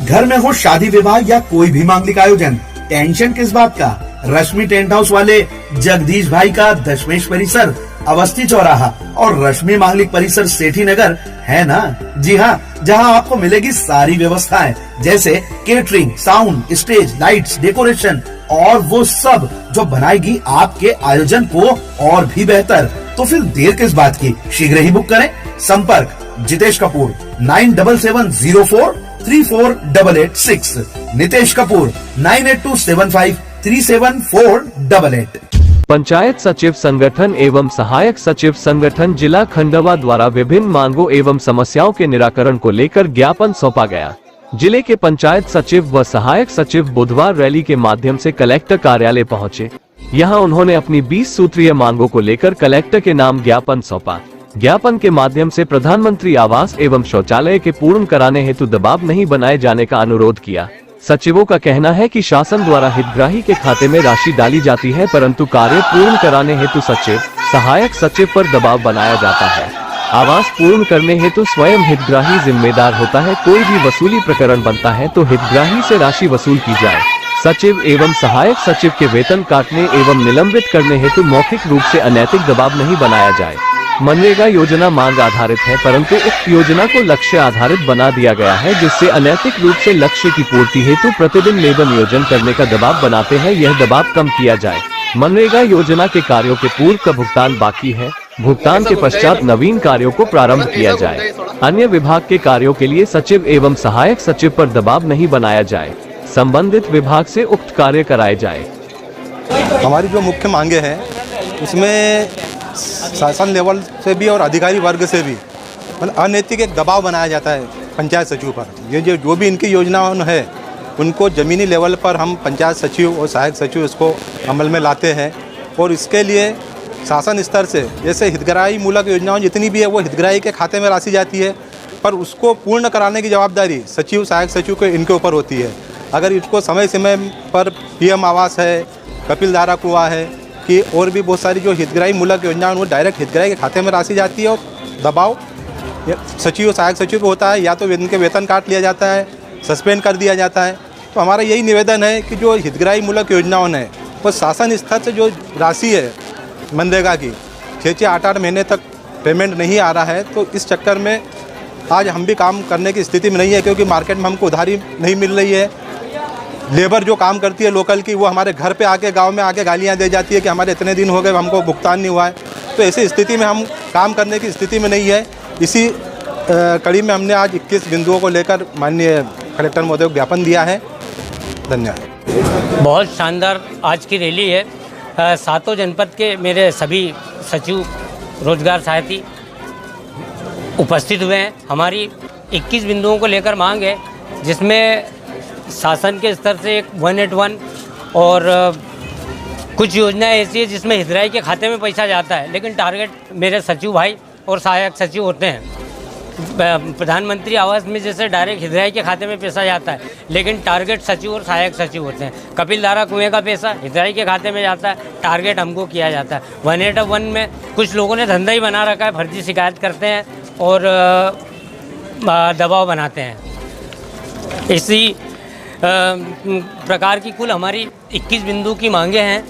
घर में हो शादी विवाह या कोई भी मांगलिक आयोजन, टेंशन किस बात का। रश्मि टेंट हाउस वाले जगदीश भाई का दशमेश परिसर, अवस्थी चौराहा और रश्मि मांगलिक परिसर सेठी नगर है ना। जी हाँ, जहाँ आपको मिलेगी सारी व्यवस्थाएं जैसे catering, sound, stage, lights, decoration और वो सब जो बनाएगी आपके आयोजन को और भी बेहतर। तो फिर देर किस बात की, शीघ्र ही बुक करें। संपर्क जितेश कपूर 9770434886, नितेश कपूर 9827537488। पंचायत सचिव संगठन एवं सहायक सचिव संगठन जिला खंडवा द्वारा विभिन्न मांगों एवं समस्याओं के निराकरण को लेकर ज्ञापन सौंपा गया। जिले के पंचायत सचिव व सहायक सचिव बुधवार रैली के माध्यम से कलेक्टर कार्यालय पहुंचे। यहां उन्होंने अपनी 20 सूत्रीय मांगों को लेकर कलेक्टर के नाम ज्ञापन सौंपा। ज्ञापन के माध्यम से प्रधानमंत्री आवास एवं शौचालय के पूर्ण कराने हेतु दबाव नहीं बनाए जाने का अनुरोध किया। सचिवों का कहना है कि शासन द्वारा हितग्राही के खाते में राशि डाली जाती है, परंतु कार्य पूर्ण कराने हेतु सचिव, सहायक सचिव पर दबाव बनाया जाता है। आवास पूर्ण करने हेतु स्वयं हितग्राही जिम्मेदार होता है। कोई भी वसूली प्रकरण बनता है तो हितग्राही से राशि वसूल की जाए। सचिव एवं सहायक सचिव के वेतन काटने एवं निलंबित करने हेतु मौखिक रूप से अनैतिक दबाव नहीं बनाया जाए। मनरेगा योजना मांग आधारित है, परंतु उक्त योजना को लक्ष्य आधारित बना दिया गया है, जिससे अनैतिक रूप से लक्ष्य की पूर्ति हेतु प्रतिदिन लेबर नियोजन करने का दबाव बनाते हैं। यह दबाव कम किया जाए। मनरेगा योजना के कार्यों के पूर्व का भुगतान बाकी है, भुगतान के पश्चात नवीन कार्यों को प्रारंभ किया जाए। अन्य विभाग के कार्यों के लिए सचिव एवं सहायक सचिव पर दबाव नहीं बनाया जाए। संबंधित विभाग से उक्त कार्य कराए जाए। हमारी जो मुख्य मांगे हैं उसमें शासन लेवल से भी और अधिकारी वर्ग से भी मतलब अनैतिक एक दबाव बनाया जाता है पंचायत सचिव पर। ये जो भी इनकी योजनाएं है उनको ज़मीनी लेवल पर हम पंचायत सचिव और सहायक सचिव इसको अमल में लाते हैं, और इसके लिए शासन स्तर से जैसे हितग्राही मूलक योजनाओं जितनी भी है वो हितग्राही के खाते में राशि जाती है, पर उसको पूर्ण कराने की जवाबदारी सचिव, सहायक सचिव के इनके ऊपर होती है। अगर इसको समय समय पर PM आवास है, कपिल धारा कुआं है कि और भी बहुत सारी जो हितग्राही मूलक योजनाएं वो डायरेक्ट हितग्राही के खाते में राशि जाती है और दबाव सचिव, सहायक सचिव को होता है, या तो इनके वेतन काट लिया जाता है, सस्पेंड कर दिया जाता है। तो हमारा यही निवेदन है कि जो हितग्राही मूलक योजनाओं है वो शासन स्तर से जो राशि है मनरेगा की 6-6, 8-8 महीने तक पेमेंट नहीं आ रहा है, तो इस चक्कर में आज हम भी काम करने की स्थिति में नहीं है, क्योंकि मार्केट में हमको उधारी नहीं मिल रही है। लेबर जो काम करती है लोकल की वो हमारे घर पे आके, गांव में आके गालियां दे जाती है कि हमारे इतने दिन हो गए हमको भुगतान नहीं हुआ है। तो ऐसी स्थिति में हम काम करने की स्थिति में नहीं है। इसी कड़ी में हमने आज 21 बिंदुओं को लेकर माननीय कलेक्टर महोदय को ज्ञापन दिया है। धन्यवाद। बहुत शानदार आज की रैली है। 7 जनपद के मेरे सभी सचिव, रोजगार सहायती उपस्थित हुए हैं। हमारी 21 बिंदुओं को लेकर मांग है, जिसमें शासन के स्तर से एक 181 और कुछ योजनाएं ऐसी है जिसमें हितग्राही के खाते में पैसा जाता है, लेकिन टारगेट मेरे सचिव भाई और सहायक सचिव होते हैं। प्रधानमंत्री आवास में जैसे डायरेक्ट हितग्राही के खाते में पैसा जाता है, लेकिन टारगेट सचिव और सहायक सचिव होते हैं। कपिल धारा कुएं का पैसा हितग्राही के खाते में जाता है, टारगेट हमको किया जाता है। 181 में कुछ लोगों ने धंधा ही बना रखा है, फर्जी शिकायत करते हैं और दबाव बनाते हैं। इसी प्रकार की कुल हमारी 21 बिंदु की मांगे हैं,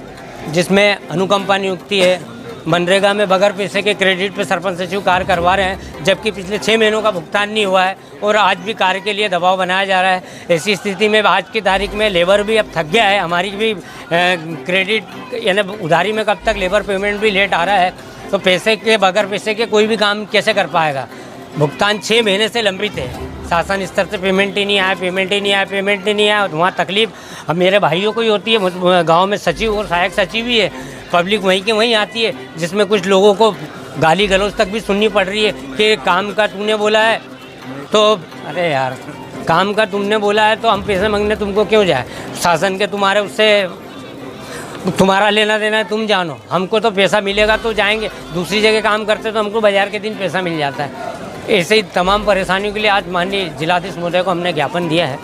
जिसमें अनुकंपा नियुक्ति है। मनरेगा में बगैर पैसे के क्रेडिट पे सरपंच सचिव कार्य करवा रहे हैं, जबकि पिछले 6 महीनों का भुगतान नहीं हुआ है और आज भी कार्य के लिए दबाव बनाया जा रहा है। ऐसी स्थिति में आज की तारीख में लेबर भी अब थक गया है। हमारी भी क्रेडिट यानी उधारी में कब तक लेबर पेमेंट भी लेट आ रहा है, तो पैसे के बगैर पैसे के कोई भी काम कैसे कर पाएगा। भुगतान 6 महीने से लंबित है। शासन स्तर से पेमेंट ही नहीं आया, पेमेंट ही नहीं आया, पेमेंट ही नहीं आया। वहाँ तकलीफ हम मेरे भाइयों को ही होती है। गांव में सचिव और सहायक सचिव ही है, पब्लिक वहीं के वहीं आती है, जिसमें कुछ लोगों को गाली गलौज तक भी सुननी पड़ रही है कि काम का तूने बोला है तो अरे यार, काम का तुमने बोला है तो हम पैसे मांगने तुमको क्यों जाए। शासन के तुम्हारे उससे तुम्हारा लेना देना है, तुम जानो। हमको तो पैसा मिलेगा तो जाएंगे, दूसरी जगह काम करते तो हमको बाजार के दिन पैसा मिल जाता है। ऐसे ही तमाम परेशानियों के लिए आज माननीय जिलाधीश महोदय को हमने ज्ञापन दिया है।